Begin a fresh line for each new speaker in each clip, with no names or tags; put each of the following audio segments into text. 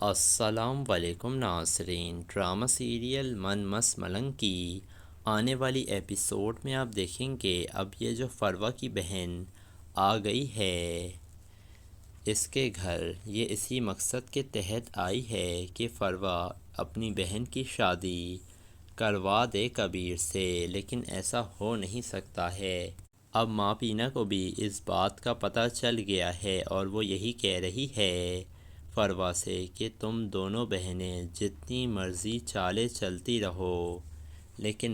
السلام علیکم ناظرین، ڈرامہ سیریل من مس ملنگ کی آنے والی ایپیسوڈ میں آپ دیکھیں گے اب یہ جو فروا کی بہن آ گئی ہے اس کے گھر، یہ اسی مقصد کے تحت آئی ہے کہ فروا اپنی بہن کی شادی کروا دے کبیر سے، لیکن ایسا ہو نہیں سکتا ہے۔ اب ماں پینا کو بھی اس بات کا پتہ چل گیا ہے اور وہ یہی کہہ رہی ہے فروا سے کہ تم دونوں بہنیں جتنی مرضی چالیں چلتی رہو، لیکن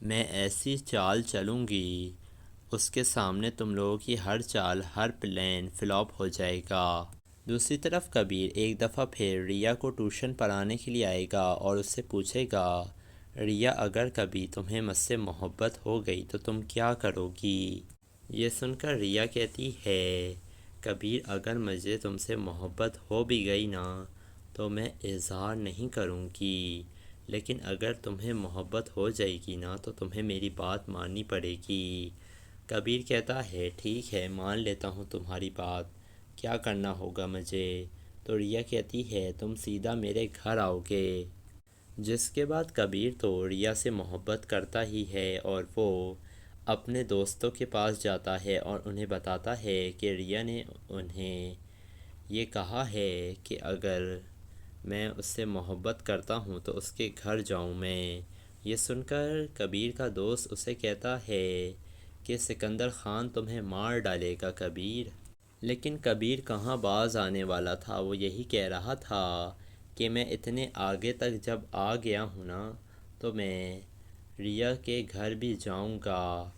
میں ایسی چال چلوں گی اس کے سامنے تم لوگوں کی ہر چال، ہر پلان فلاپ ہو جائے گا۔ دوسری طرف کبیر ایک دفعہ پھر ریا کو ٹیوشن پڑھانے کے لیے آئے گا اور اس سے پوچھے گا، ریا اگر کبھی تمہیں مجھ سے محبت ہو گئی تو تم کیا کرو گی؟ یہ سن کر ریا کہتی ہے، کبیر اگر مجھے تم سے محبت ہو بھی گئی نا تو میں اظہار نہیں کروں گی، لیکن اگر تمہیں محبت ہو جائے گی نا تو تمہیں میری بات ماننی پڑے گی۔ کبیر کہتا ہے، ٹھیک ہے مان لیتا ہوں تمہاری بات، کیا کرنا ہوگا مجھے؟ تو ریا کہتی ہے، تم سیدھا میرے گھر آؤ گے۔ جس کے بعد کبیر تو ریا سے محبت کرتا ہی ہے اور وہ اپنے دوستوں کے پاس جاتا ہے اور انہیں بتاتا ہے کہ ریا نے انہیں یہ کہا ہے کہ اگر میں اس سے محبت کرتا ہوں تو اس کے گھر جاؤں میں۔ یہ سن کر کبیر کا دوست اسے کہتا ہے کہ سکندر خان تمہیں مار ڈالے گا کبیر۔ لیکن کبیر کہاں باز آنے والا تھا، وہ یہی کہہ رہا تھا کہ میں اتنے آگے تک جب آ گیا ہوں نا تو میں ریا کے گھر بھی جاؤں گا۔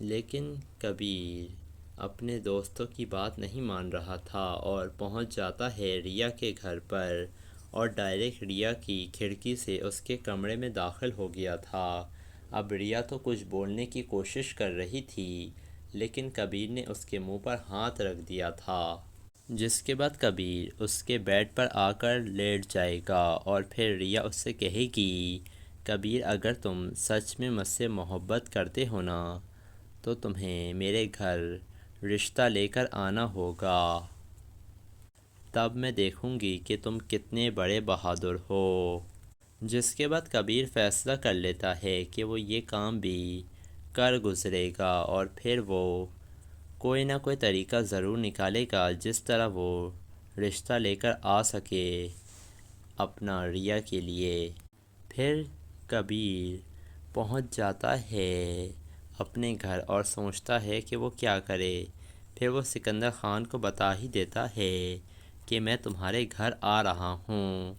لیکن کبیر اپنے دوستوں کی بات نہیں مان رہا تھا اور پہنچ جاتا ہے ریا کے گھر پر اور ڈائریکٹ ریا کی کھڑکی سے اس کے کمرے میں داخل ہو گیا تھا۔ اب ریا تو کچھ بولنے کی کوشش کر رہی تھی لیکن کبیر نے اس کے منہ پر ہاتھ رکھ دیا تھا۔ جس کے بعد کبیر اس کے بیڈ پر آ کر لیٹ جائے گا اور پھر ریا اس سے کہے گی، کبیر اگر تم سچ میں مجھ سے محبت کرتے ہو نا تو تمہیں میرے گھر رشتہ لے کر آنا ہوگا، تب میں دیکھوں گی کہ تم کتنے بڑے بہادر ہو۔ جس کے بعد کبیر فیصلہ کر لیتا ہے کہ وہ یہ کام بھی کر گزرے گا اور پھر وہ کوئی نہ کوئی طریقہ ضرور نکالے گا جس طرح وہ رشتہ لے کر آ سکے اپنا ریا کے لیے۔ پھر کبیر پہنچ جاتا ہے اپنے گھر اور سوچتا ہے کہ وہ کیا کرے۔ پھر وہ سکندر خان کو بتا ہی دیتا ہے کہ میں تمہارے گھر آ رہا ہوں۔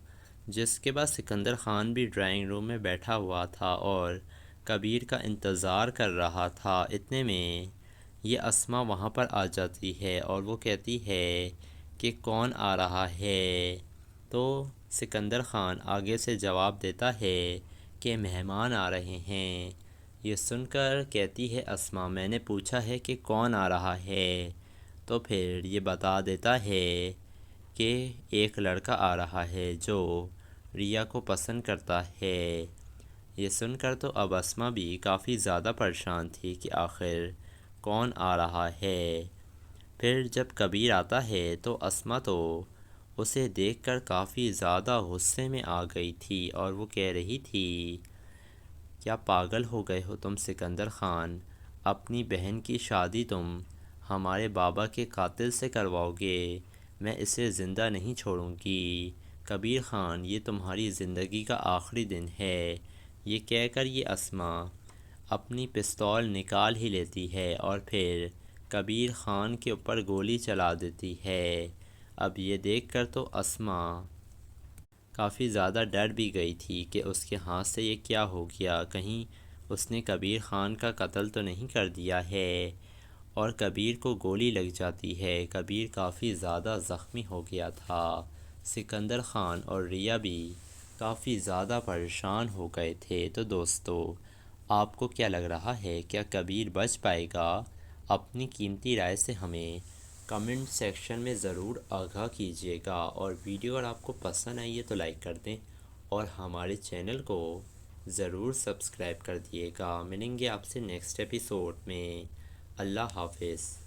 جس کے بعد سکندر خان بھی ڈرائنگ روم میں بیٹھا ہوا تھا اور کبیر کا انتظار کر رہا تھا۔ اتنے میں یہ اسما وہاں پر آ جاتی ہے اور وہ کہتی ہے کہ کون آ رہا ہے؟ تو سکندر خان آگے سے جواب دیتا ہے کہ مہمان آ رہے ہیں۔ یہ سن کر کہتی ہے اسما، میں نے پوچھا ہے کہ کون آ رہا ہے؟ تو پھر یہ بتا دیتا ہے کہ ایک لڑکا آ رہا ہے جو ریا کو پسند کرتا ہے۔ یہ سن کر تو اب اسما بھی کافی زیادہ پریشان تھی کہ آخر کون آ رہا ہے۔ پھر جب کبیر آتا ہے تو اسما تو اسے دیکھ کر کافی زیادہ غصے میں آ گئی تھی اور وہ کہہ رہی تھی، کیا پاگل ہو گئے ہو تم سکندر خان؟ اپنی بہن کی شادی تم ہمارے بابا کے قاتل سے کرواؤ گے؟ میں اسے زندہ نہیں چھوڑوں گی۔ کبیر خان، یہ تمہاری زندگی کا آخری دن ہے۔ یہ کہہ کر یہ اسما اپنی پستول نکال ہی لیتی ہے اور پھر کبیر خان کے اوپر گولی چلا دیتی ہے۔ اب یہ دیکھ کر تو اسما کافی زیادہ ڈر بھی گئی تھی کہ اس کے ہاتھ سے یہ کیا ہو گیا، کہیں اس نے کبیر خان کا قتل تو نہیں کر دیا ہے؟ اور کبیر کو گولی لگ جاتی ہے۔ کبیر کافی زیادہ زخمی ہو گیا تھا۔ سکندر خان اور ریا بھی کافی زیادہ پریشان ہو گئے تھے۔ تو دوستو، آپ کو کیا لگ رہا ہے، کیا کبیر بچ پائے گا؟ اپنی قیمتی رائے سے ہمیں کمنٹ سیکشن میں ضرور آگاہ کیجیے گا اور ویڈیو اگر آپ کو پسند آئی ہے تو لائک کر دیں اور ہمارے چینل کو ضرور سبسکرائب کر دیے گا۔ ملیں گے آپ سے نیکسٹ ایپیسوڈ میں۔ اللہ حافظ۔